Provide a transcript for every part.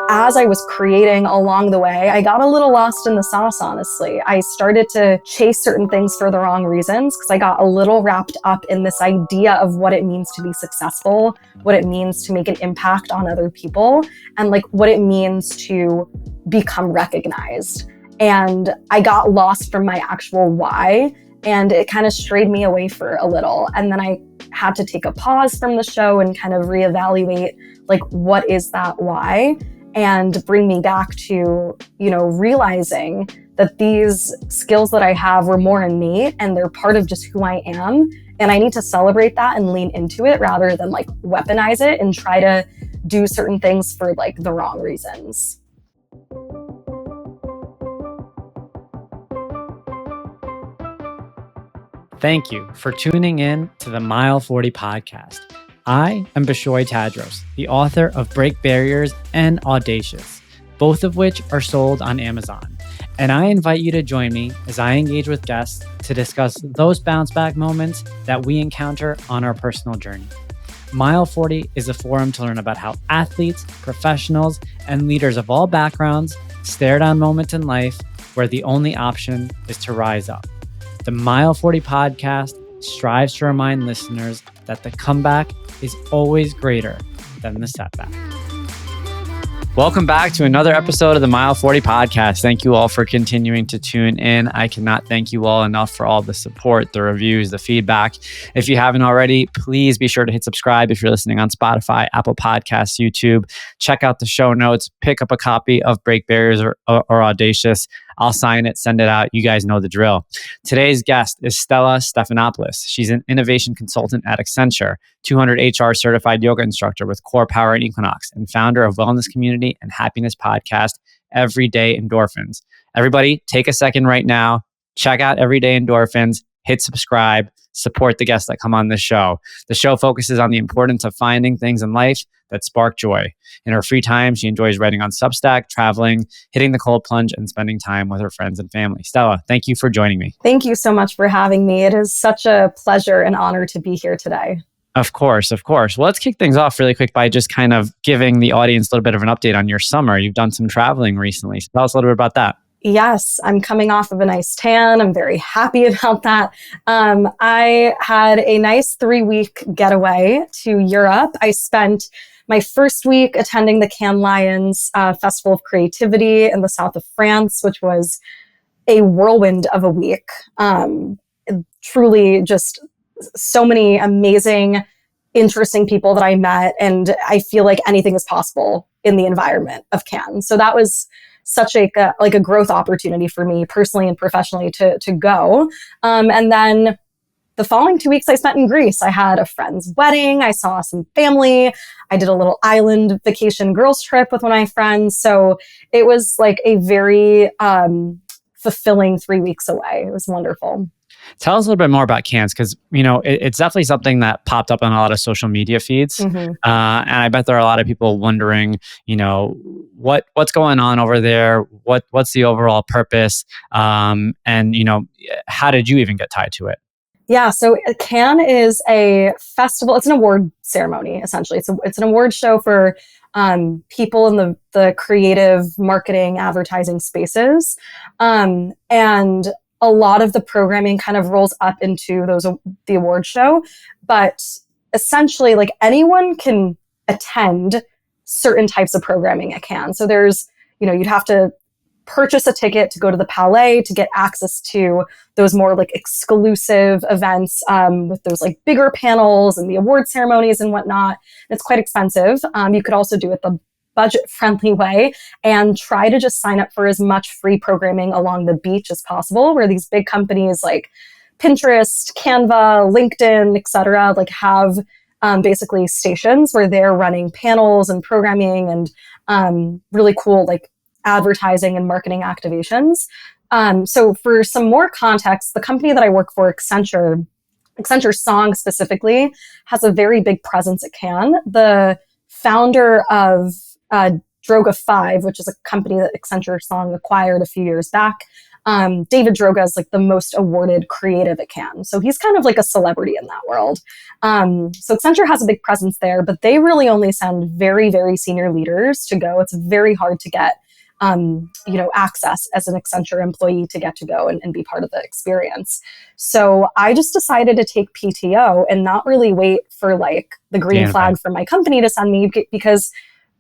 As I was creating along the way, I got a little lost in the sauce, honestly. I started to chase certain things for the wrong reasons because I got a little wrapped up in this idea of what it means to be successful, what it means to make an impact on other people, and like what it means to become recognized. And I got lost from my actual why, and it kind of strayed me away for a little. And then I had to take a pause from the show and kind of reevaluate, like, what is that why? And bring me back to, realizing that these skills that I have were more innate and they're part of just who I am. And I need to celebrate that and lean into it rather than like weaponize it and try to do certain things for like the wrong reasons. Thank you for tuning in to the Mile 40 podcast. I am Bishoy Tadros, the author of Break Barriers and Audacious, both of which are sold on Amazon. And I invite you to join me as I engage with guests to discuss those bounce back moments that we encounter on our personal journey. Mile 40 is a forum to learn about how athletes, professionals, and leaders of all backgrounds stare down moments in life where the only option is to rise up. The Mile 40 podcast strives to remind listeners that the comeback is always greater than the setback. Welcome back to another episode of the Mile 40 podcast. Thank you all for continuing to tune in. I cannot thank you all enough for all the support, the reviews, the feedback. If you haven't already, please be sure to hit subscribe if you're listening on Spotify, Apple Podcasts, YouTube. Check out the show notes, pick up a copy of Break Barriers or Audacious. I'll sign it, send it out. You guys know the drill. Today's guest is Stella Stephanopoulos. She's an innovation consultant at Accenture, 200 HR certified yoga instructor with Core Power and Equinox, and founder of wellness community and happiness podcast, Everyday Endorphins. Everybody, take a second right now. Check out Everyday Endorphins. Hit subscribe. Support the guests that come on this show. The show focuses on the importance of finding things in life that spark joy. In her free time, she enjoys writing on Substack, traveling, hitting the cold plunge, and spending time with her friends and family. Stella, thank you for joining me. Thank you so much for having me. It is such a pleasure and honor to be here today. Of course. Well, let's kick things off really quick by just kind of giving the audience a little bit of an update on your summer. You've done some traveling recently. So tell us a little bit about that. Yes, I'm coming off of a nice tan. I'm very happy about that. I had a nice 3-week getaway to Europe. I spent my first week attending the Cannes Lions Festival of Creativity in the south of France, which was a whirlwind of a week. Truly just so many amazing, interesting people that I met. And I feel like anything is possible in the environment of Cannes. So that was such a growth opportunity for me personally and professionally to go. And then the following 2 weeks I spent in Greece. I had a friend's wedding. I saw some family. I did a little island vacation girls trip with one of my friends. So it was like a very fulfilling 3 weeks away. It was wonderful. Tell us a little bit more about Cannes, because it's definitely something that popped up on a lot of social media feeds, and I bet there are a lot of people wondering, what's going on over there, what's the overall purpose, and how did you even get tied to it? Yeah, so Cannes is a festival. It's an award ceremony, essentially. It's an award show for people in the creative marketing, advertising spaces, and a lot of the programming kind of rolls up into the award show. But essentially, like, anyone can attend certain types of programming at Cannes. So there's, you'd have to purchase a ticket to go to the Palais to get access to those more like exclusive events with those like bigger panels and the award ceremonies and whatnot. It's quite expensive. You could also do it the budget-friendly way and try to just sign up for as much free programming along the beach as possible, where these big companies like Pinterest, Canva, LinkedIn, etc., like have basically stations where they're running panels and programming and really cool like advertising and marketing activations. So for some more context, the company that I work for, Accenture Song specifically, has a very big presence at Cannes. The founder of Droga 5, which is a company that Accenture Song acquired a few years back, David Droga is like the most awarded creative at Cannes. So he's kind of like a celebrity in that world. So Accenture has a big presence there, but they really only send very, very senior leaders to go. It's very hard to get access as an Accenture employee to get to go and be part of the experience. So I just decided to take PTO and not really wait for like the green flag from my company to send me, because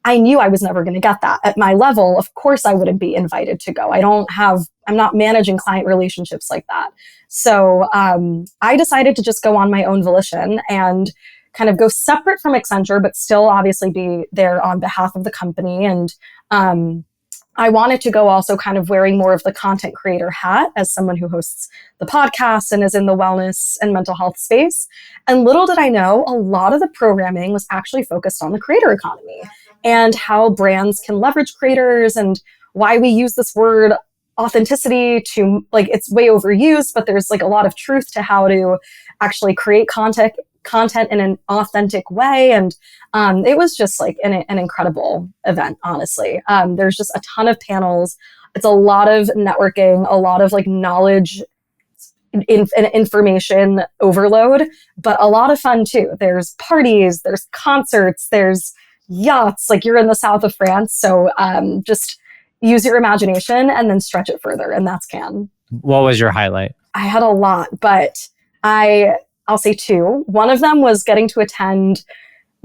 I knew I was never going to get that at my level. Of course I wouldn't be invited to go. I'm not managing client relationships like that. So I decided to just go on my own volition and kind of go separate from Accenture, but still obviously be there on behalf of the company. And I wanted to go also kind of wearing more of the content creator hat as someone who hosts the podcast and is in the wellness and mental health space. And little did I know, a lot of the programming was actually focused on the creator economy and how brands can leverage creators and why we use this word authenticity to, like, it's way overused, but there's like a lot of truth to how to actually create content in an authentic way. And it was just like an incredible event, honestly. There's just a ton of panels. It's a lot of networking, a lot of like knowledge and information overload, but a lot of fun too. There's parties, there's concerts, there's yachts, like you're in the south of France. So just use your imagination and then stretch it further. And that's Cannes. What was your highlight? I had a lot, but I'll say two. One of them was getting to attend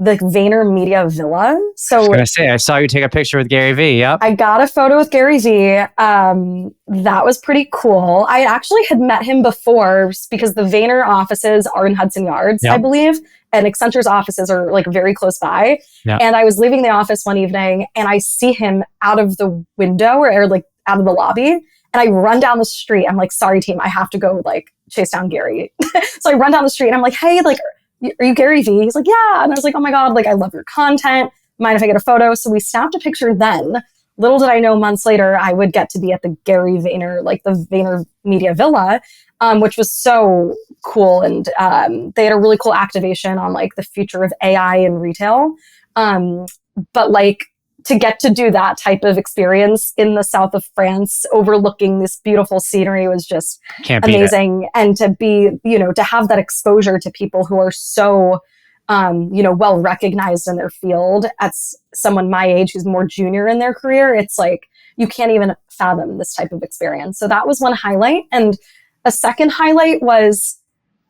the VaynerMedia Villa. So I was going to say, I saw you take a picture with Gary Vee. Yep. I got a photo with Gary Vee. That was pretty cool. I actually had met him before because the Vayner offices are in Hudson Yards, I believe. And Accenture's offices are like very close by. Yep. And I was leaving the office one evening and I see him out of the window or like out of the lobby. And I run down the street. I'm like, sorry, team, I have to go like chase down Gary. So I run down the street and I'm like, hey, like, are you Gary Vee? He's like, yeah. And I was like, oh my God, like, I love your content. Mind if I get a photo? So we snapped a picture then. Little did I know months later, I would get to be at the Gary Vayner, like the VaynerMedia Villa, which was so cool. And they had a really cool activation on like the future of AI in retail. But like, to get to do that type of experience in the south of France, overlooking this beautiful scenery was just amazing. And to be, to have that exposure to people who are so, well recognized in their field as someone my age who's more junior in their career, it's like, you can't even fathom this type of experience. So that was one highlight. And a second highlight was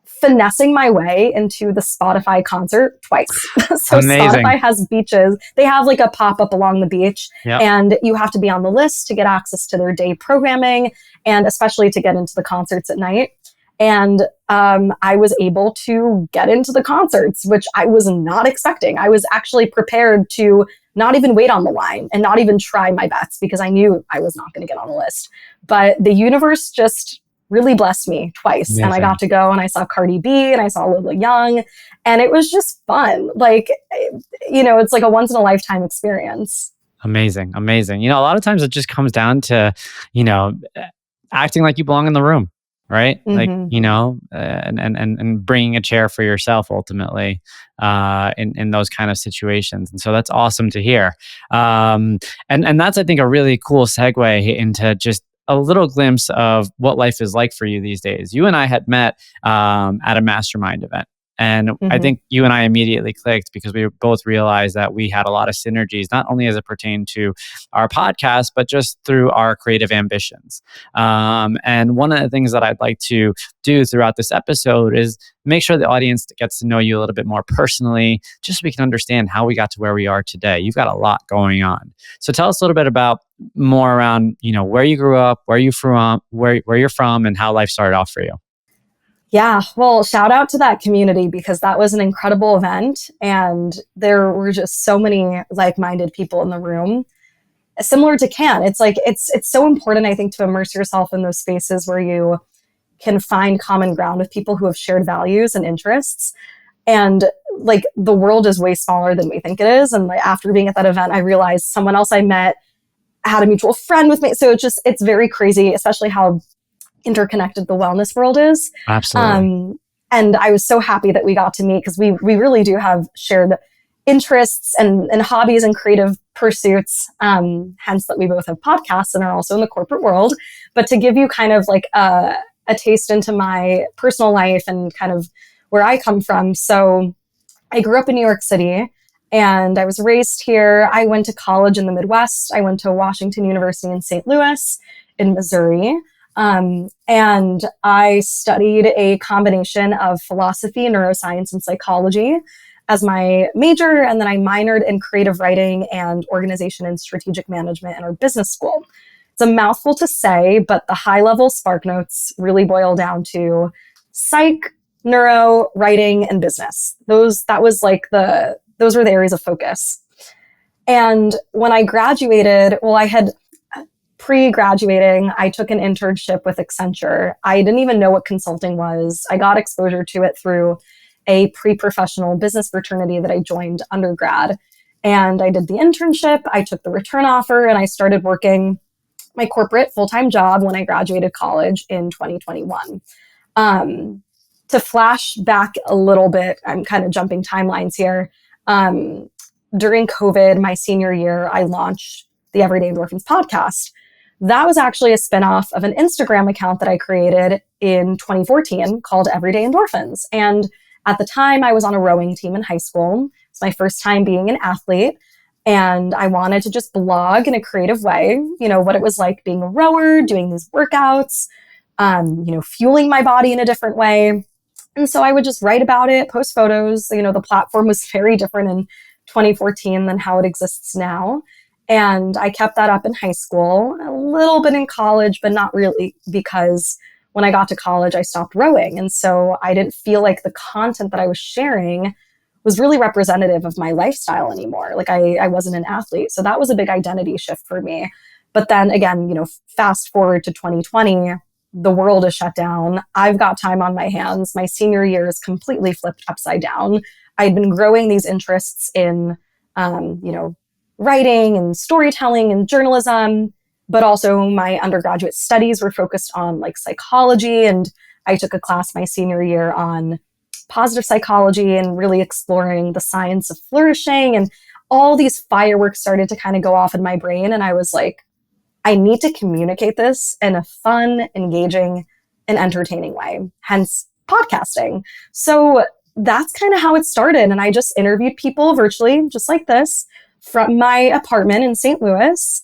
finessing my way into the Spotify concert twice. So amazing. Spotify has beaches. They have like a pop-up along the beach and you have to be on the list to get access to their day programming and especially to get into the concerts at night. And I was able to get into the concerts, which I was not expecting. I was actually prepared to not even wait on the line and not even try my bets because I knew I was not going to get on the list. But the universe just really blessed me twice. Amazing. And I got to go and I saw Cardi B and I saw Lola Young and it was just fun. Like, it's like a once in a lifetime experience. Amazing. Amazing. A lot of times it just comes down to, acting like you belong in the room, right? Mm-hmm. Like, and bringing a chair for yourself ultimately in those kind of situations. And so that's awesome to hear. And that's, I think, a really cool segue into just a little glimpse of what life is like for you these days. You and I had met at a mastermind event. And I think you and I immediately clicked because we both realized that we had a lot of synergies, not only as it pertained to our podcast, but just through our creative ambitions. And one of the things that I'd like to do throughout this episode is make sure the audience gets to know you a little bit more personally, just so we can understand how we got to where we are today. You've got a lot going on. So tell us a little bit about more around, where you grew up, where you're from, and how life started off for you. Yeah, well, shout out to that community because that was an incredible event and there were just so many like-minded people in the room. Similar to Cannes, it's like it's so important, I think, to immerse yourself in those spaces where you can find common ground with people who have shared values and interests. And like the world is way smaller than we think it is. And like, after being at that event, I realized someone else I met had a mutual friend with me. So it's very crazy, especially how interconnected the wellness world is. Absolutely. And I was so happy that we got to meet because we really do have shared interests and hobbies and creative pursuits, hence that we both have podcasts and are also in the corporate world. But to give you kind of like a taste into my personal life and kind of where I come from. So I grew up in New York City and I was raised here. I went to college in the Midwest. I went to Washington University in St. Louis in Missouri. And I studied a combination of philosophy, neuroscience, and psychology as my major. And then I minored in creative writing and organization and strategic management in our business school. It's a mouthful to say, but the high level spark notes really boil down to psych, neuro, writing, and business. Those were the areas of focus. And when I graduated, I had pre-graduating, I took an internship with Accenture. I didn't even know what consulting was. I got exposure to it through a pre-professional business fraternity that I joined undergrad. And I did the internship, I took the return offer, and I started working my corporate full-time job when I graduated college in 2021. To flash back a little bit, I'm kind of jumping timelines here. During COVID, my senior year, I launched the Everyday Endorphins podcast. That was actually a spinoff of an Instagram account that I created in 2014 called Everyday Endorphins. And at the time, I was on a rowing team in high school. It's my first time being an athlete. And I wanted to just blog in a creative way, what it was like being a rower, doing these workouts, fueling my body in a different way. And so I would just write about it, post photos. The platform was very different in 2014 than how it exists now. And I kept that up in high school, a little bit in college, but not really, because when I got to college, I stopped rowing. And so I didn't feel like the content that I was sharing was really representative of my lifestyle anymore. Like I wasn't an athlete. So that was a big identity shift for me. But then again, fast forward to 2020, the world is shut down. I've got time on my hands. My senior year is completely flipped upside down. I'd been growing these interests in, writing and storytelling and journalism, but also my undergraduate studies were focused on like psychology. And I took a class my senior year on positive psychology and really exploring the science of flourishing. And all these fireworks started to kind of go off in my brain. And I was like, I need to communicate this in a fun, engaging, and entertaining way, hence podcasting. So that's kind of how it started. And I just interviewed people virtually, just like this, from my apartment in St. Louis.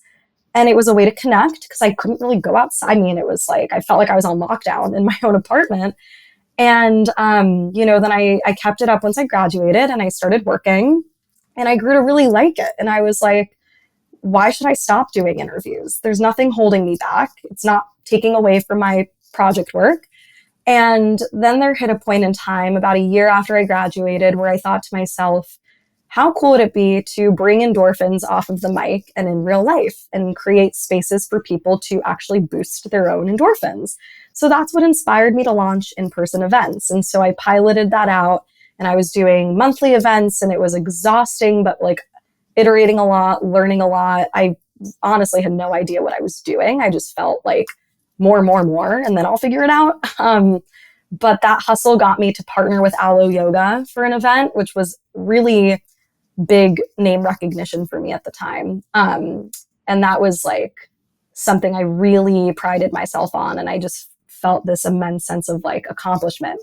And it was a way to connect because I couldn't really go outside. It was like, I felt like I was on lockdown in my own apartment. And, then I kept it up once I graduated and I started working and I grew to really like it. And I was like, why should I stop doing interviews? There's nothing holding me back. It's not taking away from my project work. And then there hit a point in time about a year after I graduated where I thought to myself, how cool would it be to bring endorphins off of the mic and in real life and create spaces for people to actually boost their own endorphins? So that's what inspired me to launch in-person events. And so I piloted that out and I was doing monthly events and it was exhausting, but like iterating a lot, learning a lot. I honestly had no idea what I was doing. I just felt like more, and then I'll figure it out. But that hustle got me to partner with Alo Yoga for an event, which was really big name recognition for me at the time. And that was like something I really prided myself on. And I just felt this immense sense of like accomplishment.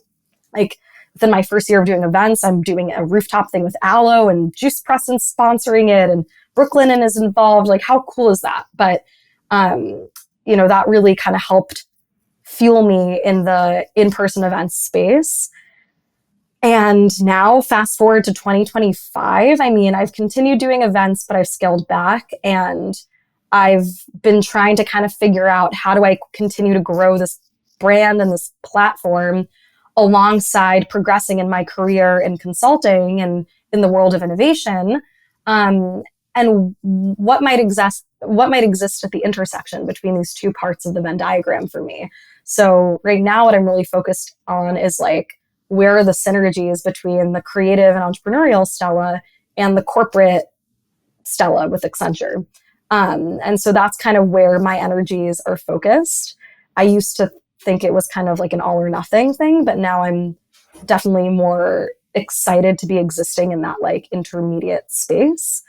Like within my first year of doing events, I'm doing a rooftop thing with Aloe and Juice Press and sponsoring it and Brooklyn is involved. Like how cool is that? But, that really kind of helped fuel me in the in-person events space. And now fast forward to 2025, I've continued doing events, but I've scaled back and I've been trying to kind of figure out how do I continue to grow this brand and this platform alongside progressing in my career in consulting and in the world of innovation. And what might exist at the intersection between these two parts of the Venn diagram for me. So right now what I'm really focused on is like, where are the synergies between the creative and entrepreneurial Stella and the corporate Stella with Accenture? And so that's kind of where my energies are focused. I used to think it was kind of like an all or nothing thing, but now I'm definitely more excited to be existing in that like intermediate space.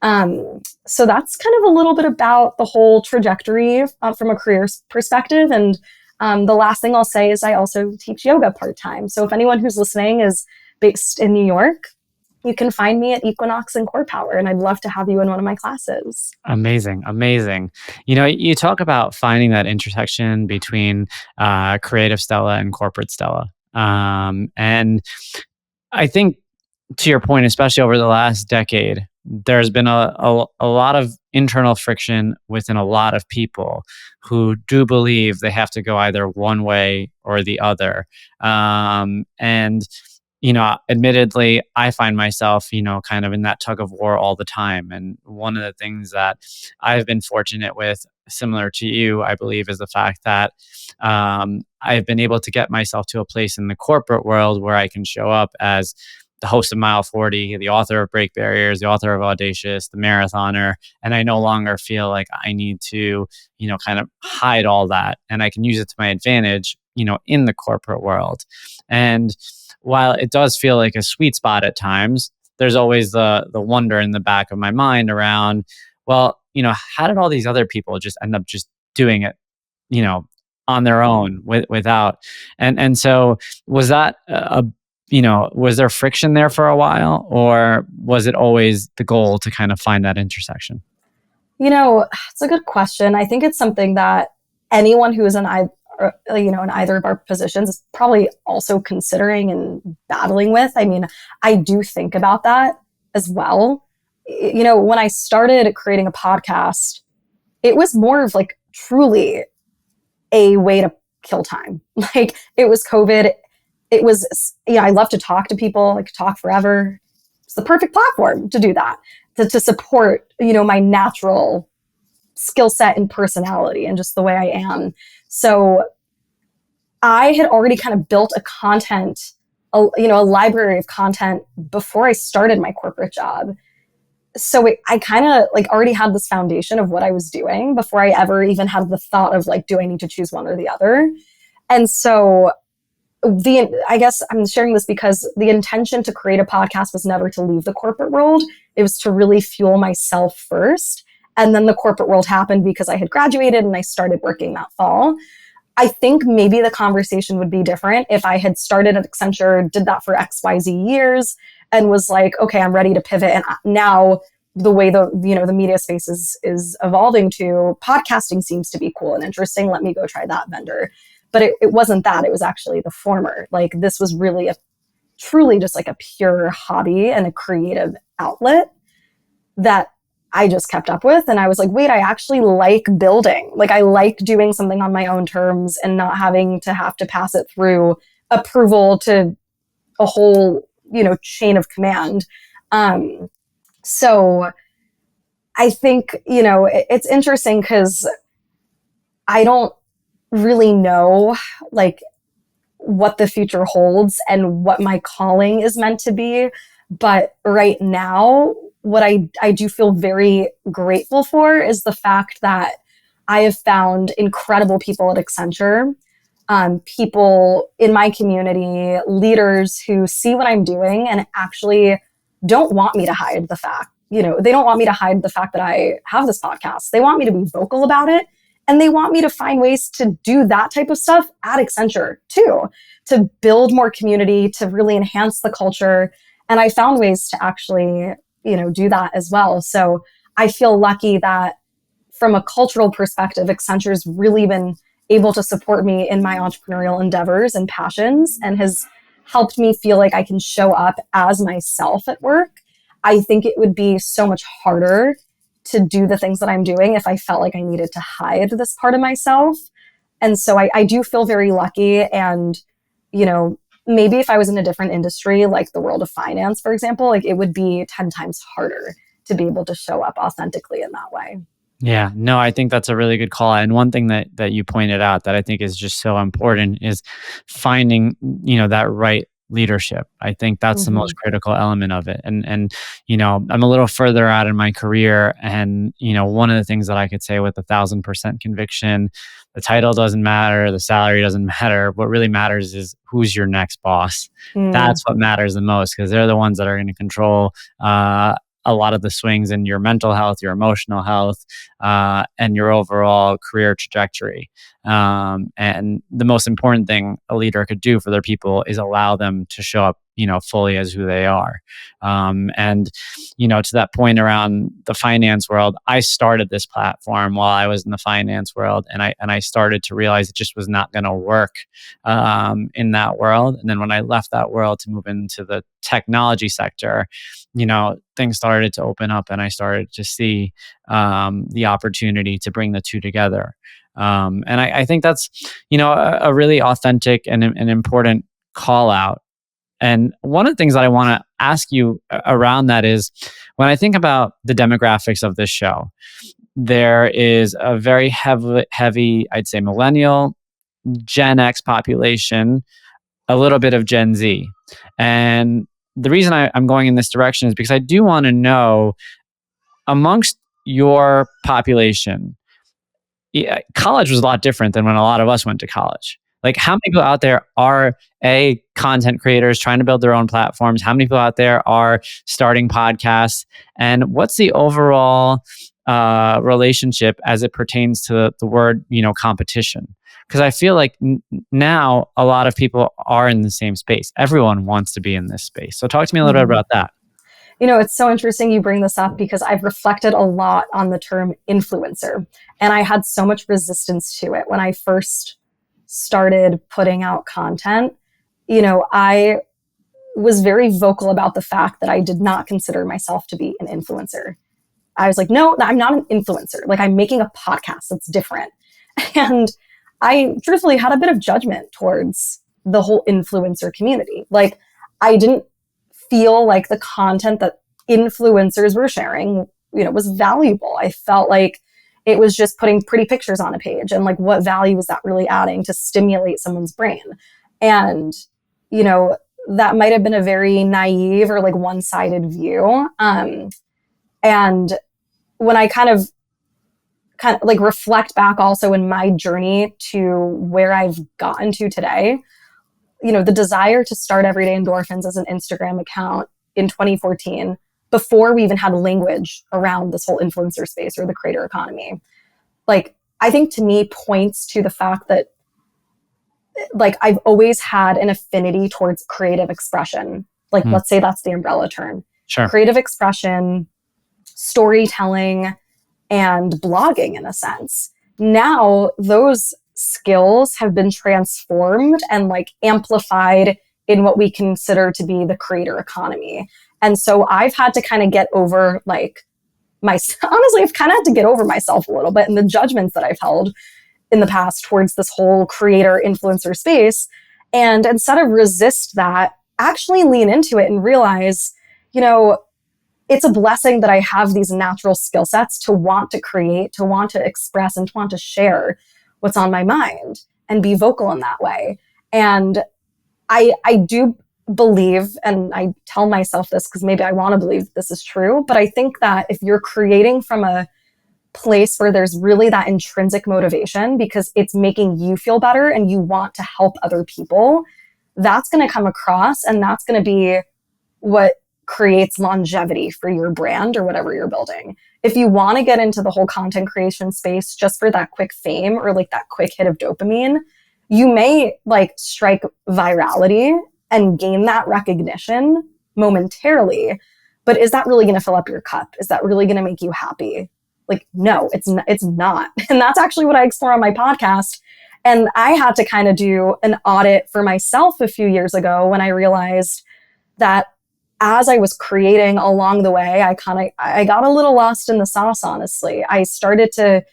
So that's kind of a little bit about the whole trajectory from a career perspective. And the last thing I'll say is I also teach yoga part-time. So if anyone who's listening is based in New York, you can find me at Equinox and Core Power, and I'd love to have you in one of my classes. Amazing. Amazing. You know, you talk about finding that intersection between creative Stella and corporate Stella. And I think, to your point, especially over the last decade, there's been a lot of internal friction within a lot of people who do believe they have to go either one way or the other. And admittedly, I find myself, kind of in that tug of war all the time. And one of the things that I've been fortunate with, similar to you, I believe, is the fact that I've been able to get myself to a place in the corporate world where I can show up as the host of Mile 40, the author of Break Barriers, the author of Audacious, the marathoner. And I no longer feel like I need to, kind of hide all that. And I can use it to my advantage, in the corporate world. And while it does feel like a sweet spot at times, there's always the wonder in the back of my mind around, well, how did all these other people just end up just doing it, on their own without, and so was that was there friction there for a while, or was it always the goal to kind of find that intersection? It's a good question. I think it's something that anyone who is in either of our positions is probably also considering and battling with. I mean, I do think about that as well. When I started creating a podcast, it was more of like truly a way to kill time. Like it was COVID. It was, I love to talk to people, like talk forever. It's the perfect platform to do that, to support, my natural skill set and personality and just the way I am. So I had already kind of built a library of content before I started my corporate job. So I kind of like already had this foundation of what I was doing before I ever even had the thought of like, do I need to choose one or the other? And so I guess I'm sharing this because the intention to create a podcast was never to leave the corporate world. It was to really fuel myself first. And then the corporate world happened because I had graduated and I started working that fall. I think maybe the conversation would be different if I had started at Accenture, did that for XYZ years, and was like, okay, I'm ready to pivot. And now the way the media space is evolving to, podcasting seems to be cool and interesting. Let me go try that vendor. But it wasn't that. It was actually the former. Like this was really truly just like a pure hobby and a creative outlet that I just kept up with. And I was like, wait, I actually like building. Like I like doing something on my own terms and not having to have to pass it through approval to a whole, chain of command. So I think, it's interesting because I don't really know like what the future holds and what my calling is meant to be. But right now, what I do feel very grateful for is the fact that I have found incredible people at Accenture, people in my community, leaders who see what I'm doing and actually don't want me to hide the fact, they don't want me to hide the fact that I have this podcast. They want me to be vocal about it. And they want me to find ways to do that type of stuff at Accenture too, to build more community, to really enhance the culture. And I found ways to actually, do that as well. So I feel lucky that from a cultural perspective, Accenture's really been able to support me in my entrepreneurial endeavors and passions and has helped me feel like I can show up as myself at work. I think it would be so much harder to do the things that I'm doing if I felt like I needed to hide this part of myself. And so I do feel very lucky. And, maybe if I was in a different industry, like the world of finance, for example, like it would be 10 times harder to be able to show up authentically in that way. Yeah, no, I think that's a really good call. And one thing that you pointed out that I think is just so important is finding, that right leadership. I think that's the Mm-hmm. most critical element of it. And I'm a little further out in my career, and one of the things that I could say with 1,000% conviction, the title doesn't matter, the salary doesn't matter. What really matters is who's your next boss. Mm. That's what matters the most, because they're the ones that are going to control a lot of the swings in your mental health, your emotional health, and your overall career trajectory. And the most important thing a leader could do for their people is allow them to show up, fully as who they are. And to that point around the finance world, I started this platform while I was in the finance world, and I started to realize it just was not going to work in that world. And then when I left that world to move into the technology sector, things started to open up, and I started to see the opportunity to bring the two together. And I think that's, a really authentic and an important call out. And one of the things that I want to ask you around that is, when I think about the demographics of this show, there is a very heavy, I'd say, millennial, Gen X population, a little bit of Gen Z. And the reason I'm going in this direction is because I do want to know, amongst your population, college was a lot different than when a lot of us went to college. Like, how many people out there are content creators trying to build their own platforms? How many people out there are starting podcasts? And what's the overall relationship as it pertains to the word, competition? Because I feel like now a lot of people are in the same space. Everyone wants to be in this space. So talk to me a little bit about that. It's so interesting you bring this up, because I've reflected a lot on the term influencer, and I had so much resistance to it when I first started putting out content. I was very vocal about the fact that I did not consider myself to be an influencer. I was like, no, I'm not an influencer. Like, I'm making a podcast. That's different. And I truthfully had a bit of judgment towards the whole influencer community. Like, I didn't feel like the content that influencers were sharing, was valuable. I felt like it was just putting pretty pictures on a page, and like, what value is that really adding to stimulate someone's brain? And, that might have been a very naive or like one-sided view. And when I kind of like reflect back also in my journey to where I've gotten to today, the desire to start Everyday Endorphins as an Instagram account in 2014, before we even had language around this whole influencer space or the creator economy, like, I think to me points to the fact that, like, I've always had an affinity towards creative expression. Like, let's say that's the umbrella term. Sure. Creative expression, storytelling, and blogging, in a sense. Now those skills have been transformed and like amplified in what we consider to be the creator economy. And so I've had to kind of get over honestly, I've kind of had to get over myself a little bit, and the judgments that I've held in the past towards this whole creator influencer space. And instead of resist that, actually lean into it and realize, it's a blessing that I have these natural skill sets to want to create, to want to express, and to want to share what's on my mind and be vocal in that way. And I do believe, and I tell myself this because maybe I want to believe this is true, but I think that if you're creating from a place where there's really that intrinsic motivation because it's making you feel better and you want to help other people, that's going to come across, and that's going to be what creates longevity for your brand or whatever you're building. If you want to get into the whole content creation space just for that quick fame or like that quick hit of dopamine, you may like strike virality and gain that recognition momentarily, but is that really going to fill up your cup? Is that really going to make you happy? Like, no, it's not. And that's actually what I explore on my podcast. And I had to kind of do an audit for myself a few years ago when I realized that as I was creating along the way, I got a little lost in the sauce, honestly. I started to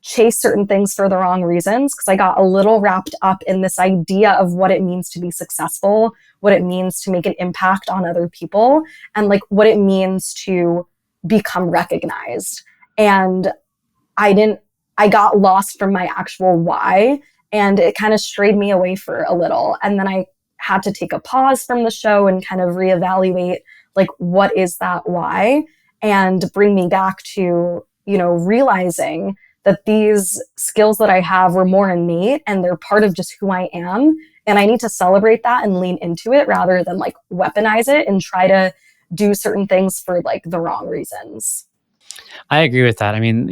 chase certain things for the wrong reasons because I got a little wrapped up in this idea of what it means to be successful, what it means to make an impact on other people, and like what it means to become recognized. And I got lost from my actual why, and it kind of strayed me away for a little. And then I had to take a pause from the show and kind of reevaluate, like, what is that why? And bring me back to, realizing that these skills that I have were more innate and they're part of just who I am. And I need to celebrate that and lean into it rather than like weaponize it and try to do certain things for like the wrong reasons. I agree with that. I mean,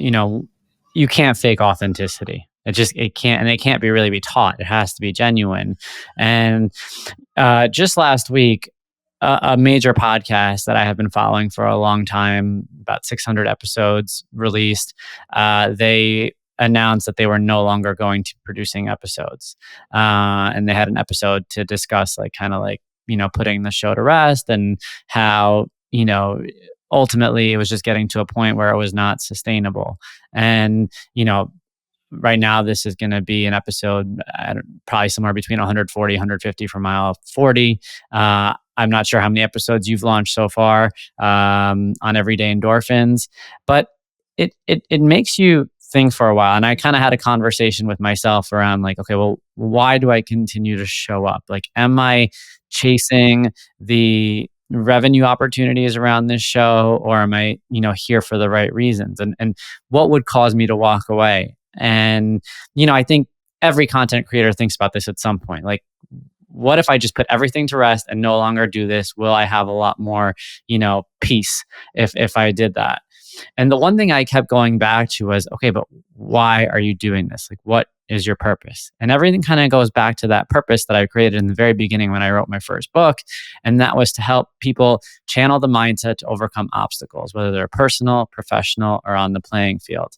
you can't fake authenticity. It can't, and it can't really be taught. It has to be genuine. And just last week, a major podcast that I have been following for a long time, about 600 episodes released, they announced that they were no longer going to producing episodes. And they had an episode to discuss putting the show to rest and how, ultimately it was just getting to a point where it was not sustainable. And, right now this is going to be an episode probably somewhere between 140, 150 for mile 40. I'm not sure how many episodes you've launched so far on Everyday Endorphins, but it makes you think for a while. And I kind of had a conversation with myself around like, okay, well, why do I continue to show up? Like, am I chasing the revenue opportunities around this show, or am I, here for the right reasons? And what would cause me to walk away? And, I think every content creator thinks about this at some point. Like, what if I just put everything to rest and no longer do this? Will I have a lot more, peace if I did that? And the one thing I kept going back to was, okay, but why are you doing this? Like, what is your purpose? And everything kind of goes back to that purpose that I created in the very beginning when I wrote my first book. And that was to help people channel the mindset to overcome obstacles, whether they're personal, professional, or on the playing field.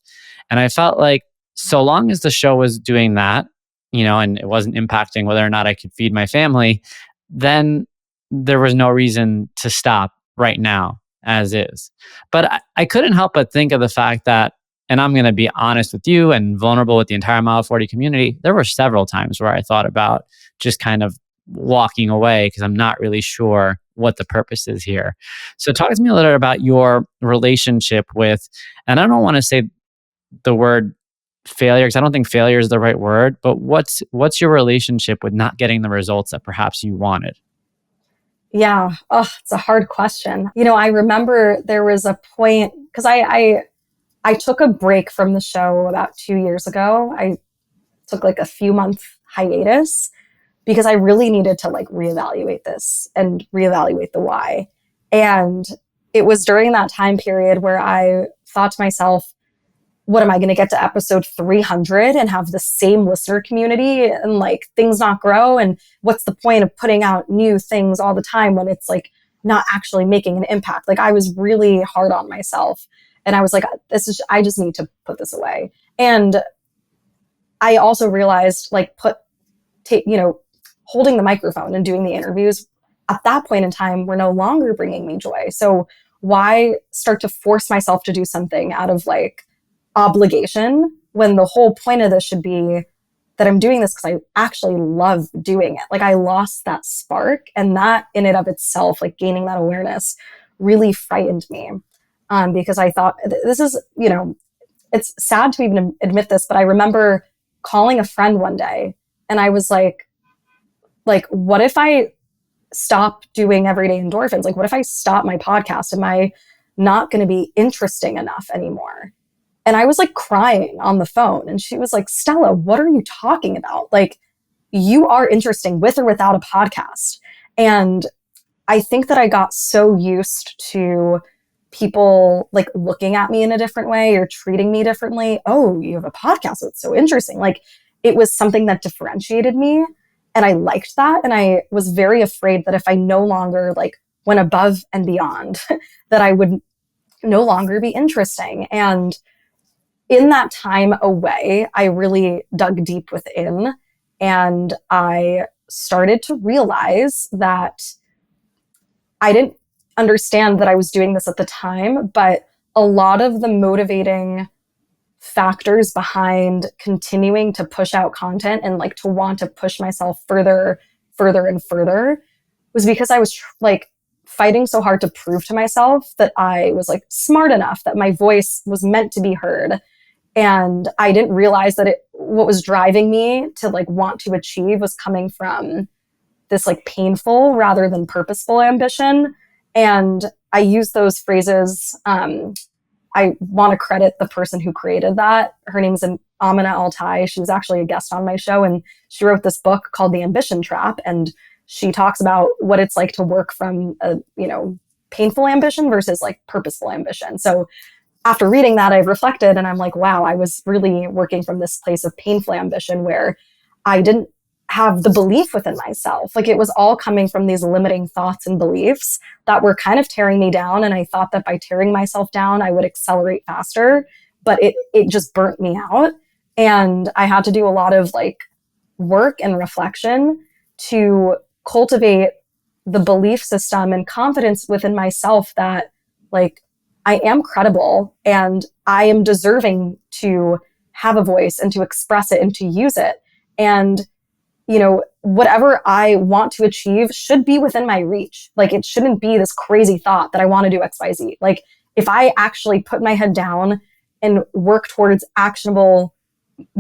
And I felt like so long as the show was doing that, and it wasn't impacting whether or not I could feed my family, then there was no reason to stop right now as is. But I couldn't help but think of the fact that, and I'm going to be honest with you and vulnerable with the entire Mile 40 community, there were several times where I thought about just kind of walking away because I'm not really sure what the purpose is here. So talk to me a little bit about your relationship with, and I don't want to say the word failure because I don't think failure is the right word, but what's your relationship with not getting the results that perhaps you wanted? Yeah. Oh, it's a hard question. I remember there was a point because I took a break from the show about 2 years ago. I took like a few month hiatus because I really needed to like reevaluate this and reevaluate the why. And it was during that time period where I thought to myself, what am I going to get to episode 300 and have the same listener community and like things not grow? And what's the point of putting out new things all the time when it's like not actually making an impact? Like, I was really hard on myself and I was like, I just need to put this away. And I also realized like holding the microphone and doing the interviews at that point in time were no longer bringing me joy. So why start to force myself to do something out of like obligation when the whole point of this should be that I'm doing this because I actually love doing it. Like, I lost that spark, and that in and of itself, like gaining that awareness, really frightened me because I thought this is, it's sad to even admit this, but I remember calling a friend one day and I was like, what if I stop doing Everyday Endorphins? Like, what if I stop my podcast? Am I not going to be interesting enough anymore? And I was like crying on the phone. And she was like, Stella, what are you talking about? Like, you are interesting with or without a podcast. And I think that I got so used to people like looking at me in a different way or treating me differently. Oh, you have a podcast. So it's so interesting. Like, it was something that differentiated me. And I liked that. And I was very afraid that if I no longer like went above and beyond, that I would no longer be interesting. And in that time away, I really dug deep within and I started to realize that I didn't understand that I was doing this at the time, but a lot of the motivating factors behind continuing to push out content and like to want to push myself further and further was because I was like fighting so hard to prove to myself that I was like smart enough, that my voice was meant to be heard. And I didn't realize that what was driving me to like want to achieve was coming from this like painful rather than purposeful ambition. And I use those phrases. I want to credit the person who created that. Her name's Amina Altai. She was actually a guest on my show, and she wrote this book called The Ambition Trap. And she talks about what it's like to work from a, painful ambition versus like purposeful ambition. So after reading that, I've reflected and I'm like, wow, I was really working from this place of painful ambition where I didn't have the belief within myself. Like it was all coming from these limiting thoughts and beliefs that were kind of tearing me down. And I thought that by tearing myself down, I would accelerate faster, but it just burnt me out. And I had to do a lot of like work and reflection to cultivate the belief system and confidence within myself that like I am credible and I am deserving to have a voice and to express it and to use it. And whatever I want to achieve should be within my reach. Like it shouldn't be this crazy thought that I want to do XYZ. Like if I actually put my head down and work towards actionable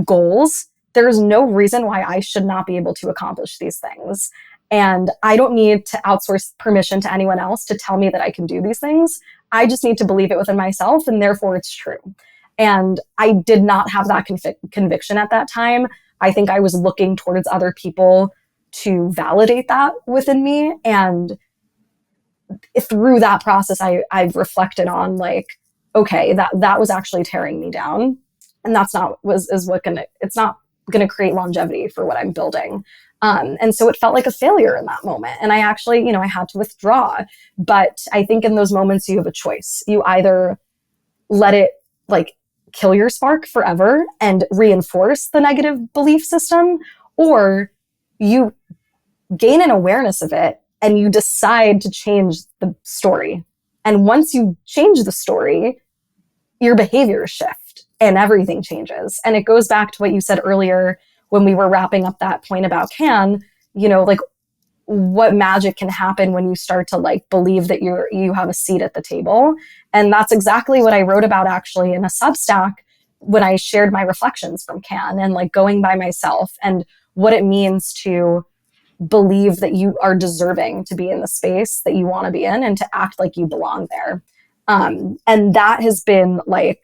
goals, there's no reason why I should not be able to accomplish these things. And I don't need to outsource permission to anyone else to tell me that I can do these things. I just need to believe it within myself, and therefore it's true. And I did not have that conviction at that time. I think I was looking towards other people to validate that within me. And through that process, I've reflected on like, okay, that was actually tearing me down. And it's not going to create longevity for what I'm building. And so it felt like a failure in that moment. And I actually, I had to withdraw. But I think in those moments, you have a choice. You either let it like kill your spark forever and reinforce the negative belief system, or you gain an awareness of it and you decide to change the story. And once you change the story, your behaviors shift and everything changes. And it goes back to what you said earlier when we were wrapping up that point about like what magic can happen when you start to like believe that you have a seat at the table. And that's exactly what I wrote about actually in a Substack when I shared my reflections from Cannes and like going by myself and what it means to believe that you are deserving to be in the space that you want to be in and to act like you belong there. And that has been like,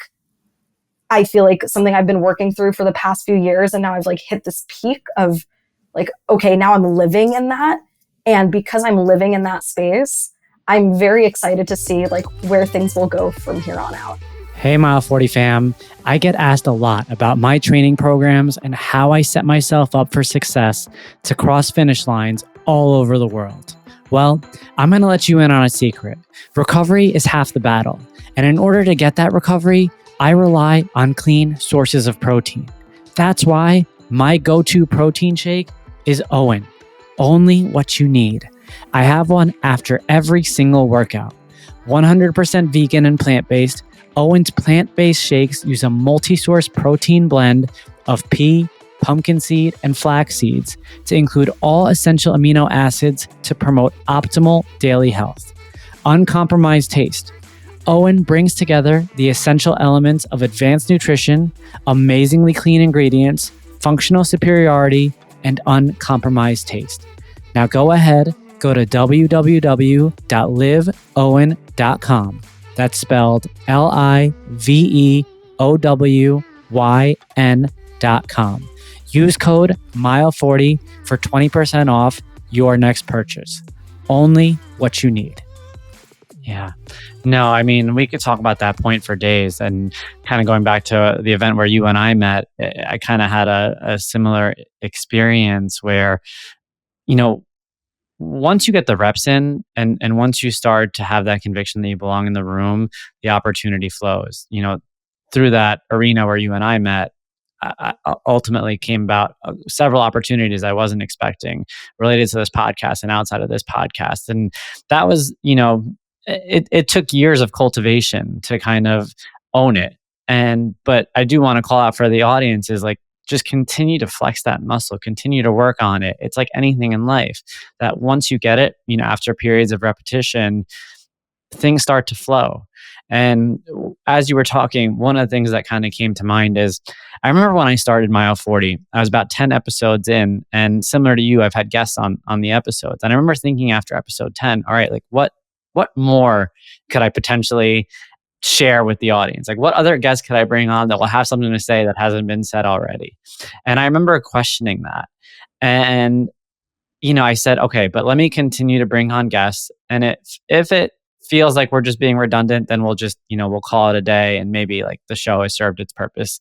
I feel like something I've been working through for the past few years. And now I've like hit this peak of like, okay, now I'm living in that. And because I'm living in that space, I'm very excited to see like where things will go from here on out. Hey, Mile 40 fam. I get asked a lot about my training programs and how I set myself up for success to cross finish lines all over the world. Well, I'm going to let you in on a secret. Recovery is half the battle. And in order to get that recovery, I rely on clean sources of protein. That's why my go-to protein shake is OWYN. Only what you need. I have one after every single workout. 100% vegan and plant-based, OWYN's plant-based shakes use a multi-source protein blend of pea, pumpkin seed, and flax seeds to include all essential amino acids to promote optimal daily health. Uncompromised taste. OWYN brings together the essential elements of advanced nutrition, amazingly clean ingredients, functional superiority, and uncompromised taste. Now go ahead, go to www.liveowyn.com. That's spelled LIVEOWYN.com. Use code MILE40 for 20% off your next purchase. Only what you need. Yeah. No, I mean, we could talk about that point for days. And kind of going back to the event where you and I met, I kind of had a similar experience where, once you get the reps in and once you start to have that conviction that you belong in the room, the opportunity flows. Through that arena where you and I met, I ultimately came about several opportunities I wasn't expecting related to this podcast and outside of this podcast. And that was, it took years of cultivation to kind of own it. But I do want to call out for the audience is like, just continue to flex that muscle, continue to work on it. It's like anything in life that once you get it, after periods of repetition, things start to flow. And as you were talking, one of the things that kind of came to mind is I remember when I started Mile 40, I was about 10 episodes in, and similar to you, I've had guests on the episodes. And I remember thinking after episode 10, all right, like what more could I potentially share with the audience? Like, what other guests could I bring on that will have something to say that hasn't been said already? And I remember questioning that. And I said, okay, but let me continue to bring on guests. And if it feels like we're just being redundant, then we'll just, we'll call it a day, and maybe like the show has served its purpose.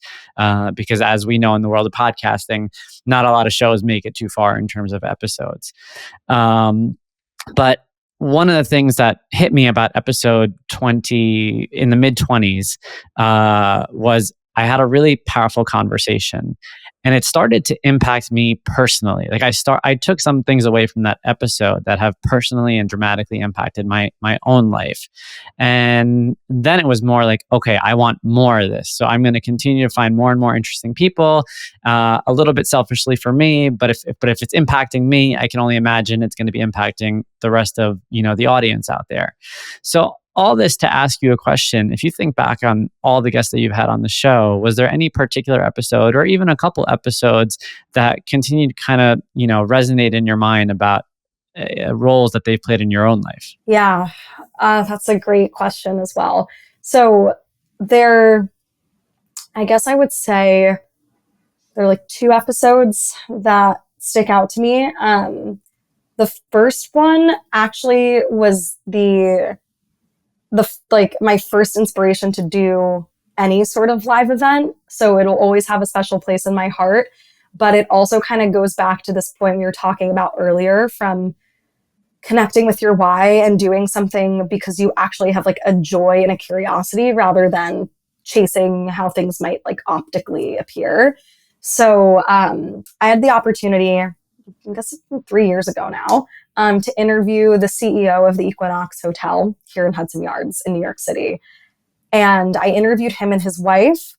Because as we know in the world of podcasting, not a lot of shows make it too far in terms of episodes. But one of the things that hit me about episode 20 in the mid 20s was I had a really powerful conversation, and it started to impact me personally. Like I took some things away from that episode that have personally and dramatically impacted my own life. And then it was more like, okay, I want more of this. So I'm going to continue to find more and more interesting people, a little bit selfishly for me, but if it's impacting me, I can only imagine it's going to be impacting the rest of, the audience out there. So all this to ask you a question. If you think back on all the guests that you've had on the show, was there any particular episode or even a couple episodes that continued to kind of, resonate in your mind about roles that they've played in your own life? Yeah, that's a great question as well. So I guess I would say there are like 2 episodes that stick out to me. The first one actually was my first inspiration to do any sort of live event. So it'll always have a special place in my heart. But it also kind of goes back to this point we were talking about earlier, from connecting with your why and doing something because you actually have like a joy and a curiosity rather than chasing how things might like optically appear. So I had the opportunity, I guess it's 3 years ago now, to interview the CEO of the Equinox Hotel here in Hudson Yards in New York City. And I interviewed him and his wife.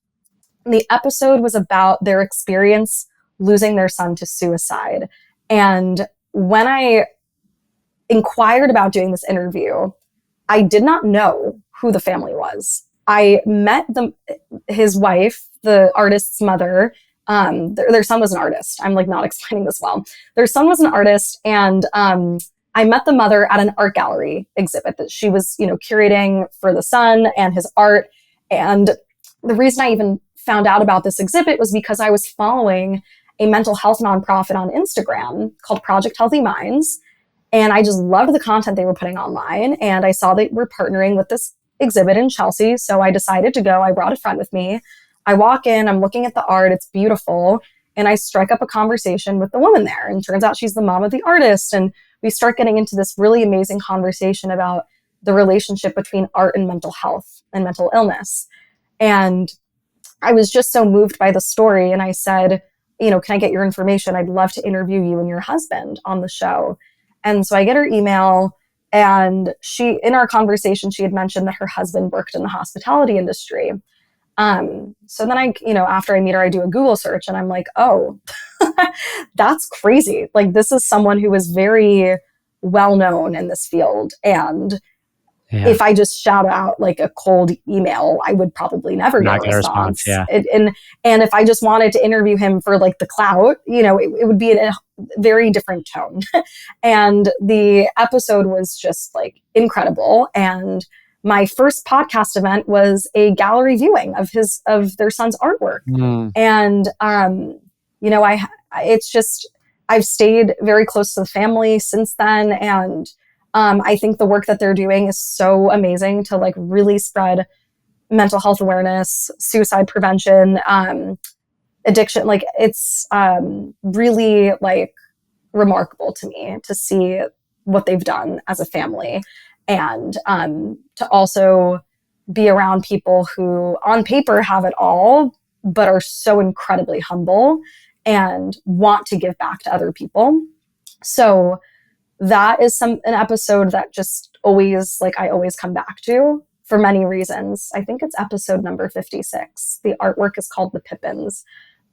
And the episode was about their experience losing their son to suicide. And when I inquired about doing this interview, I did not know who the family was. I met his wife, the artist's mother. Their son was an artist. I'm like not explaining this well. Their son was an artist, and I met the mother at an art gallery exhibit that she was, curating for the son and his art. And the reason I even found out about this exhibit was because I was following a mental health nonprofit on Instagram called Project Healthy Minds. And I just loved the content they were putting online. And I saw they were partnering with this exhibit in Chelsea. So I decided to go. I brought a friend with me. I walk in, I'm looking at the art. It's beautiful. And I strike up a conversation with the woman there. And turns out she's the mom of the artist. And we start getting into this really amazing conversation about the relationship between art and mental health and mental illness. And I was just so moved by the story. And I said, can I get your information? I'd love to interview you and your husband on the show. And so I get her email, and in our conversation, she had mentioned that her husband worked in the hospitality industry. So then after I meet her, I do a Google search, and I'm like, oh, that's crazy. Like, this is someone who is very well known in this field. And if I just shout out like a cold email, I would probably never get a response. Yeah. And if I just wanted to interview him for like the clout, it would be in a very different tone. And the episode was just like incredible. And my first podcast event was a gallery viewing of their son's artwork. And, I've stayed very close to the family since then. And I think the work that they're doing is so amazing to like really spread mental health awareness, suicide prevention, addiction. Like, it's really like remarkable to me to see what they've done as a family, and to also be around people who on paper have it all, but are so incredibly humble and want to give back to other people. So that is an episode that just always, like, I always come back to for many reasons. I think it's episode number 56. The artwork is called The Pippins.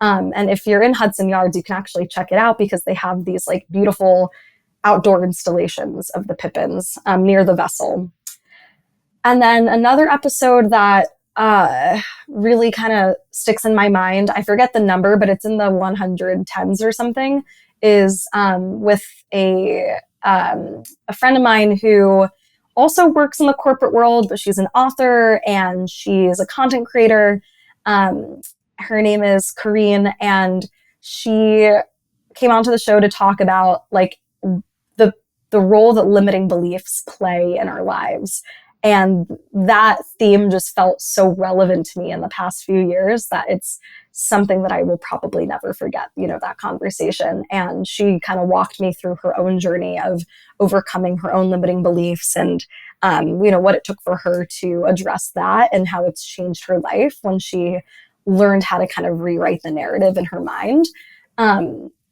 And if you're in Hudson Yards, you can actually check it out because they have these like beautiful outdoor installations of the Pippins near the vessel. And then another episode that really kind of sticks in my mind, I forget the number, but it's in the 110s or something, is with a friend of mine who also works in the corporate world, but she's an author and she is a content creator. Her name is Kareen, and she came onto the show to talk about like the role that limiting beliefs play in our lives. And that theme just felt so relevant to me in the past few years that it's something that I will probably never forget, that conversation. And she kind of walked me through her own journey of overcoming her own limiting beliefs and, what it took for her to address that and how it's changed her life when she learned how to kind of rewrite the narrative in her mind.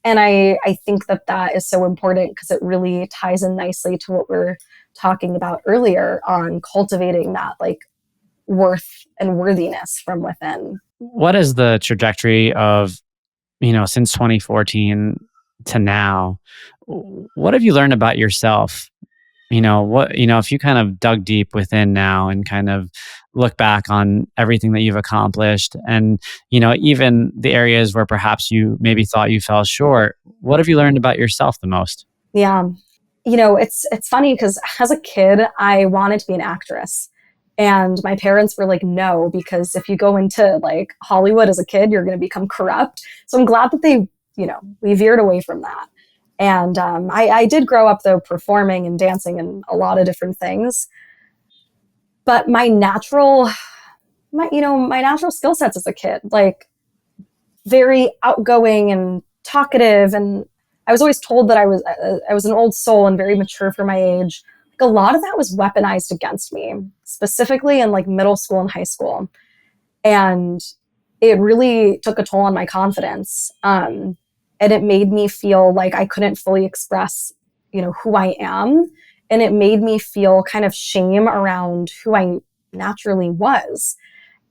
And I think that is so important because it really ties in nicely to what we're talking about earlier on cultivating that like worth and worthiness from within. What is the trajectory of, since 2014 to now? What have you learned about yourself? If you kind of dug deep within now and kind of look back on everything that you've accomplished and, even the areas where perhaps you maybe thought you fell short, what have you learned about yourself the most? Yeah. It's funny because as a kid, I wanted to be an actress. And my parents were like, no, because if you go into like Hollywood as a kid, you're going to become corrupt. So I'm glad that we veered away from that. And I did grow up though performing and dancing and a lot of different things. But my natural skill sets as a kid, like very outgoing and talkative, and I was always told that I was an old soul and very mature for my age. Like a lot of that was weaponized against me, specifically in like middle school and high school, and it really took a toll on my confidence. And it made me feel like I couldn't fully express, who I am, and it made me feel kind of shame around who I naturally was,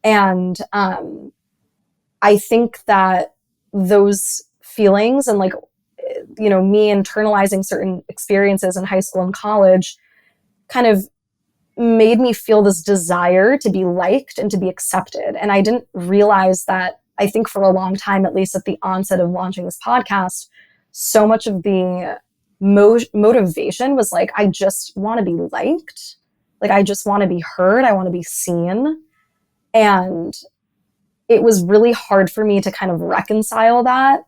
and I think that those feelings and like, me internalizing certain experiences in high school and college kind of made me feel this desire to be liked and to be accepted. And I didn't realize that, I think for a long time, at least at the onset of launching this podcast, so much of the motivation was like, I just want to be liked. Like, I just want to be heard. I want to be seen. And it was really hard for me to kind of reconcile that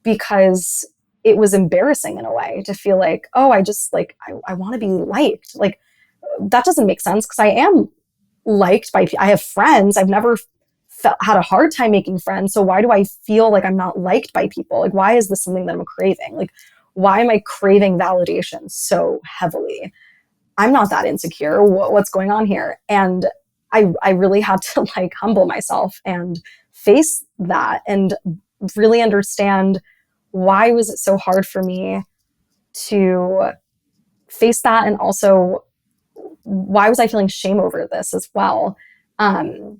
because it was embarrassing in a way to feel like, oh, I want to be liked. Like, that doesn't make sense because I am liked by people. I have friends. I've never had a hard time making friends. So why do I feel like I'm not liked by people? Like, why is this something that I'm craving? Like, why am I craving validation so heavily? I'm not that insecure. What's going on here? And I really had to like humble myself and face that and really understand why was it so hard for me to face that, and also why was I feeling shame over this as well. And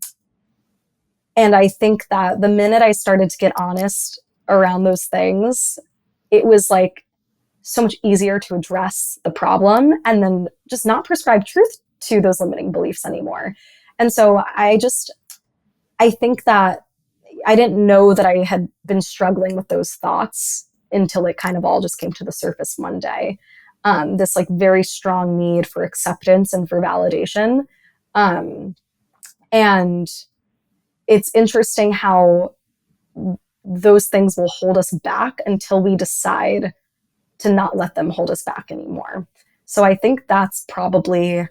I think that the minute I started to get honest around those things, it was like so much easier to address the problem and then just not prescribe truth to those limiting beliefs anymore. And so I think that I didn't know that I had been struggling with those thoughts until it kind of all just came to the surface one day. This like very strong need for acceptance and for validation. And it's interesting how those things will hold us back until we decide to not let them hold us back anymore. So I think that's probably,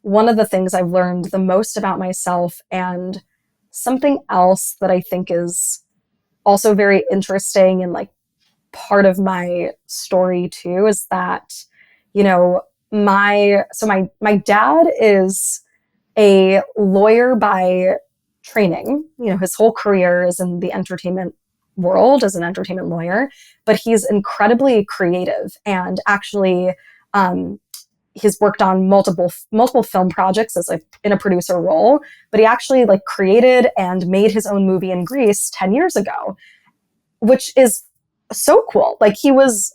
one of the things I've learned the most about myself. And something else that I think is also very interesting and like part of my story too is that, my dad is a lawyer by training. His whole career is in the entertainment world as an entertainment lawyer, but he's incredibly creative and actually he's worked on multiple film projects as like in a producer role, but he actually like created and made his own movie in Greece 10 years ago, which is so cool. Like, he was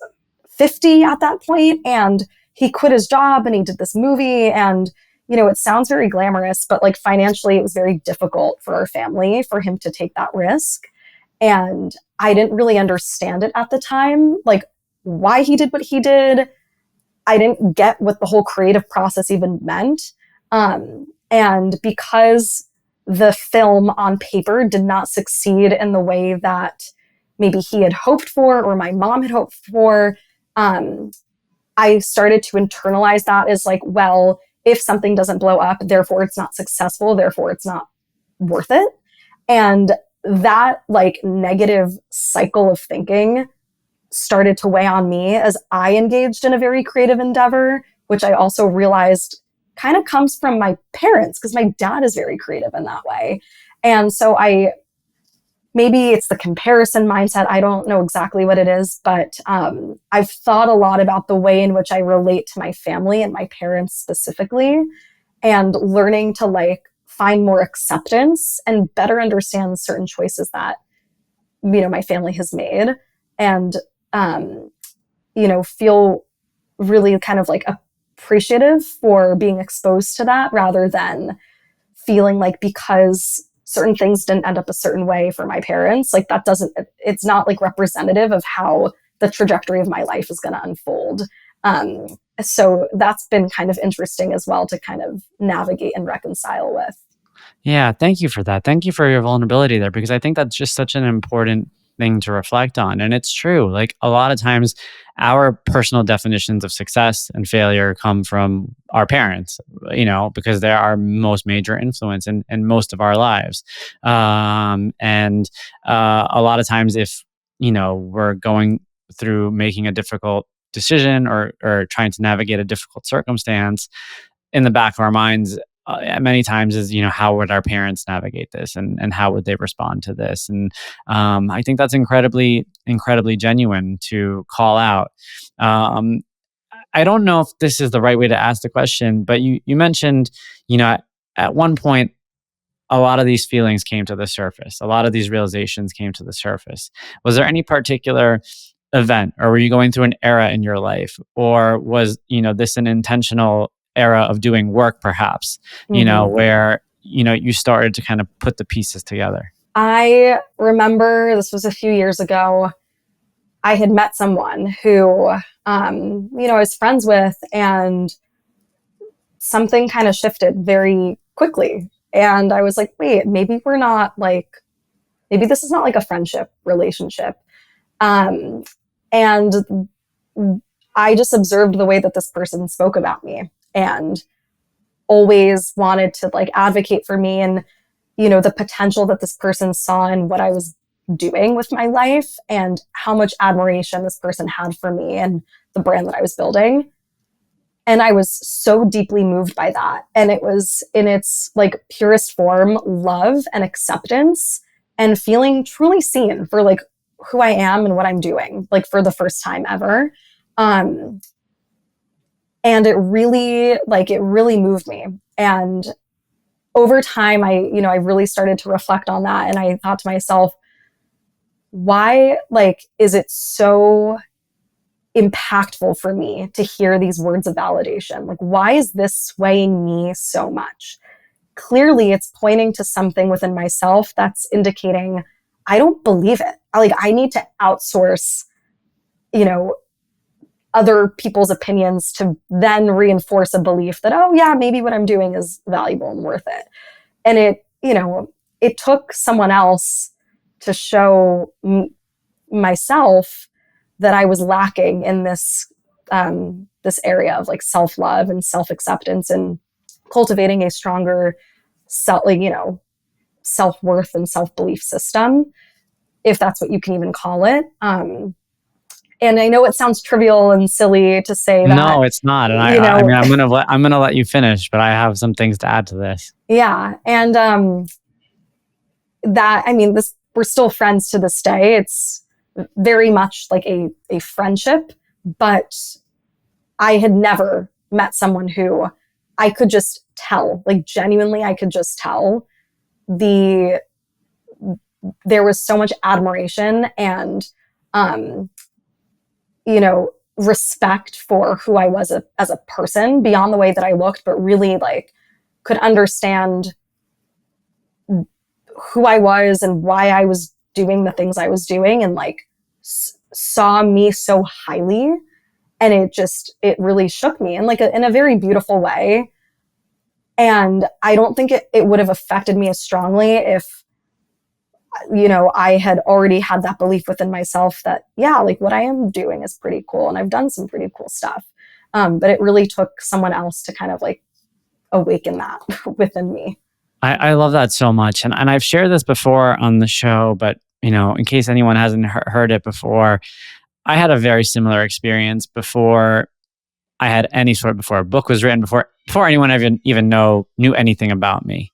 50 at that point and he quit his job and he did this movie, and it sounds very glamorous, but like financially it was very difficult for our family for him to take that risk. And I didn't really understand it at the time, like why he did what he did. I didn't get what the whole creative process even meant. And because the film on paper did not succeed in the way that maybe he had hoped for or my mom had hoped for, I started to internalize that as like, well, if something doesn't blow up, therefore it's not successful, therefore it's not worth it. And that like negative cycle of thinking started to weigh on me as I engaged in a very creative endeavor, which I also realized kind of comes from my parents, because my dad is very creative in that way. And so maybe it's the comparison mindset. I don't know exactly what it is, but I've thought a lot about the way in which I relate to my family and my parents specifically, and learning to like find more acceptance and better understand certain choices that, my family has made, and, feel really kind of like appreciative for being exposed to that, rather than feeling like because certain things didn't end up a certain way for my parents, like it's not like representative of how the trajectory of my life is going to unfold. So that's been kind of interesting as well to kind of navigate and reconcile with. Yeah, thank you for that. Thank you for your vulnerability there, because I think that's just such an important thing to reflect on. And it's true. Like a lot of times, our personal definitions of success and failure come from our parents, because they're our most major influence in most of our lives. And a lot of times, if, we're going through making a difficult decision or trying to navigate a difficult circumstance, in the back of our minds, many times is, how would our parents navigate this, and how would they respond to this? And I think that's incredibly, incredibly genuine to call out. I don't know if this is the right way to ask the question, but you mentioned, at one point, a lot of these feelings came to the surface. A lot of these realizations came to the surface. Was there any particular event, or were you going through an era in your life, or was, this an intentional era of doing work, perhaps, where, you started to kind of put the pieces together? I remember this was a few years ago. I had met someone who, I was friends with, and something kind of shifted very quickly. And I was like, wait, maybe this is not like a friendship relationship. And I just observed the way that this person spoke about me, and always wanted to like advocate for me, and, the potential that this person saw in what I was doing with my life, and how much admiration this person had for me and the brand that I was building. And I was so deeply moved by that. And it was in its like purest form, love and acceptance, and feeling truly seen for like who I am and what I'm doing, like for the first time ever. And it really moved me. And over time, I really started to reflect on that. And I thought to myself, why, like, is it so impactful for me to hear these words of validation? Like, why is this swaying me so much? Clearly, it's pointing to something within myself that's indicating I don't believe it. Like, I need to outsource, other people's opinions to then reinforce a belief that, oh yeah, maybe what I'm doing is valuable and worth it. And it took someone else to show myself that I was lacking in this area of like self-love and self-acceptance, and cultivating a stronger self-worth and self-belief system, if that's what you can even call it. And I know it sounds trivial and silly to say that. No, it's not. And I mean, I'm gonna let you finish, but I have some things to add to this. Yeah, and we're still friends to this day. It's very much like a friendship, but I had never met someone who I could just tell, like genuinely, I could just tell there was so much admiration and, respect for who I was as a person beyond the way that I looked, but really like could understand who I was and why I was doing the things I was doing, and like saw me so highly. And it really shook me in like in a very beautiful way. And I don't think it would have affected me as strongly if, I had already had that belief within myself that, yeah, like what I am doing is pretty cool. And I've done some pretty cool stuff. But it really took someone else to kind of like awaken that within me. I love that so much. And I've shared this before on the show, but in case anyone hasn't heard it before, I had a very similar experience before I had before a book was written, before anyone even knew anything about me.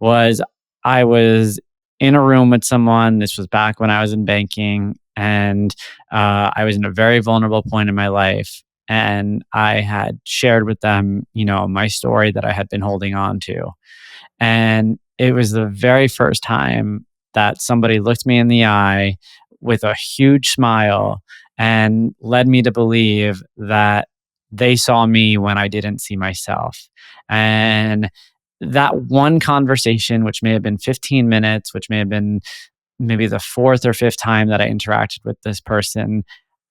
I was in a room with someone. This was back when I was in banking, and I was in a very vulnerable point in my life. And I had shared with them, my story that I had been holding on to. And it was the very first time that somebody looked me in the eye with a huge smile and led me to believe that they saw me when I didn't see myself. And that one conversation, which may have been 15 minutes, which may have been maybe the fourth or fifth time that I interacted with this person,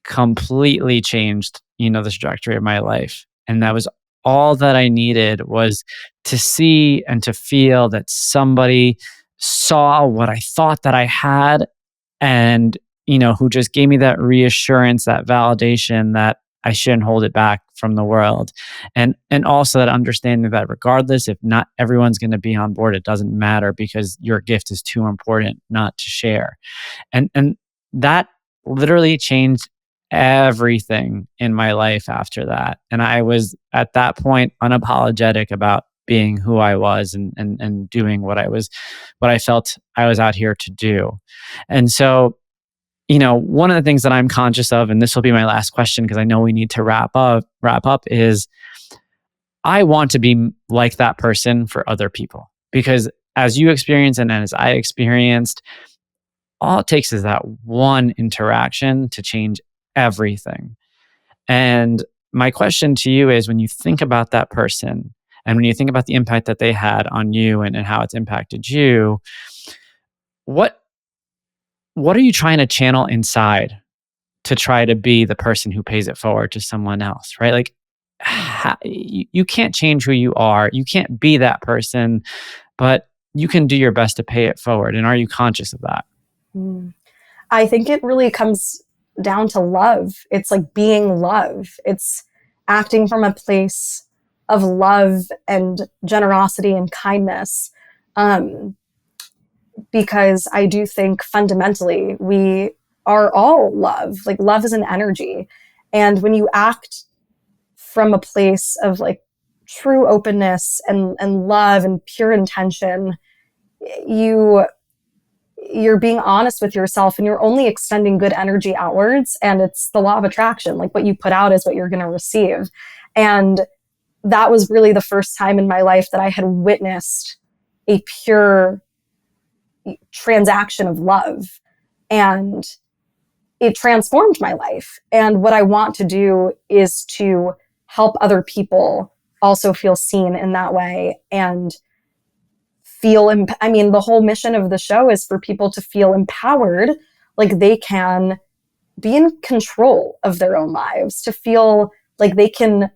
completely changed, the trajectory of my life. And that was all that I needed, was to see and to feel that somebody saw what I thought that I had, and, who just gave me that reassurance, that validation that I shouldn't hold it back from the world. And also that understanding that regardless, if not everyone's going to be on board, it doesn't matter, because your gift is too important not to share. And that literally changed everything in my life after that. And I was at that point unapologetic about being who I was and doing what I felt I was out here to do. And so, one of the things that I'm conscious of, and this will be my last question because I know we need to wrap up, is I want to be like that person for other people. Because as you experienced and as I experienced, all it takes is that one interaction to change everything. And my question to you is, when you think about that person and when you think about the impact that they had on you and how it's impacted you, what are you trying to channel inside to try to be the person who pays it forward to someone else, right? Like, you can't change who you are. You can't be that person, but you can do your best to pay it forward. And are you conscious of that? I think it really comes down to love. It's like being love. It's acting from a place of love and generosity and kindness. Because I do think fundamentally we are all love. Like, love is an energy. And when you act from a place of like true openness and love and pure intention, you're being honest with yourself, and you're only extending good energy outwards. And it's the law of attraction. Like, what you put out is what you're going to receive. And that was really the first time in my life that I had witnessed a pure transaction of love, and it transformed my life. And what I want to do is to help other people also feel seen in that way, and feel the whole mission of the show is for people to feel empowered, like they can be in control of their own lives, to feel like they can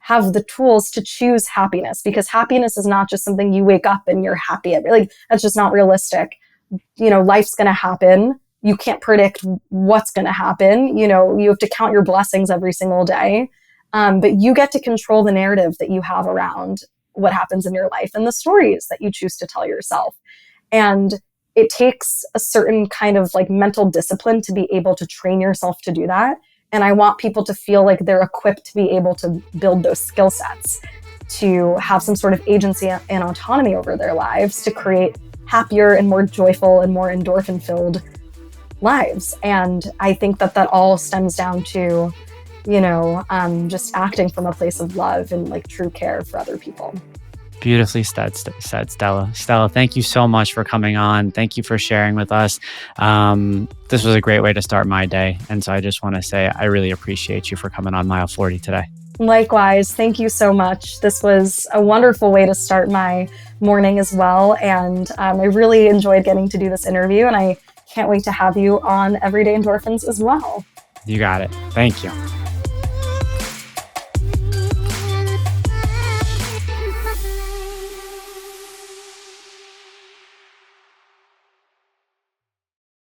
have the tools to choose happiness, because happiness is not just something you wake up and you're happy. Like, that's just not realistic. Life's going to happen. You can't predict what's going to happen. You have to count your blessings every single day. But you get to control the narrative that you have around what happens in your life and the stories that you choose to tell yourself. And it takes a certain kind of like mental discipline to be able to train yourself to do that. And I want people to feel like they're equipped to be able to build those skill sets, to have some sort of agency and autonomy over their lives, to create happier and more joyful and more endorphin-filled lives. And I think that all stems down to, just acting from a place of love and like true care for other people. Beautifully said, Stella. Stella, thank you so much for coming on. Thank you for sharing with us. This was a great way to start my day. And so I just want to say I really appreciate you for coming on Mile 40 today. Likewise, thank you so much. This was a wonderful way to start my morning as well. And I really enjoyed getting to do this interview, and I can't wait to have you on Everyday Endorphins as well. You got it. Thank you.